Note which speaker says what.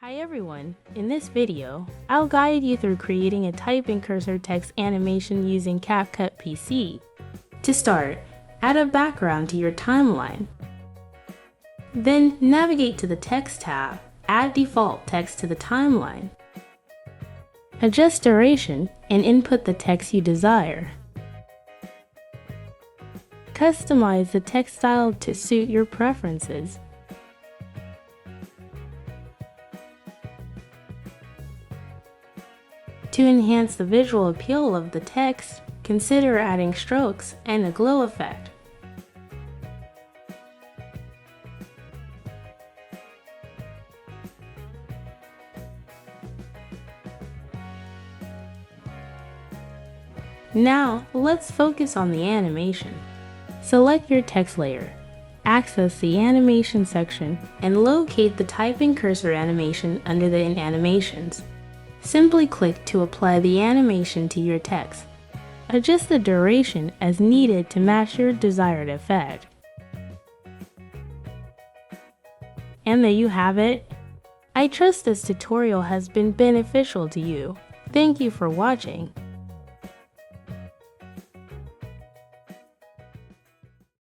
Speaker 1: Hi everyone! In this video, I'll guide you through creating a typing cursor text animation using CapCut PC. To start, add a background to your timeline. Then navigate to the Text tab, add default text to the timeline. Adjust duration and input the text you desire. Customize the text style to suit your preferences. To enhance the visual appeal of the text, consider adding strokes and a glow effect. Now, let's focus on the animation. Select your text layer, access the animation section, and locate the typing cursor animation under the animations. Simply click to apply the animation to your text. Adjust the duration as needed to match your desired effect. And there you have it. I trust this tutorial has been beneficial to you. Thank you for watching.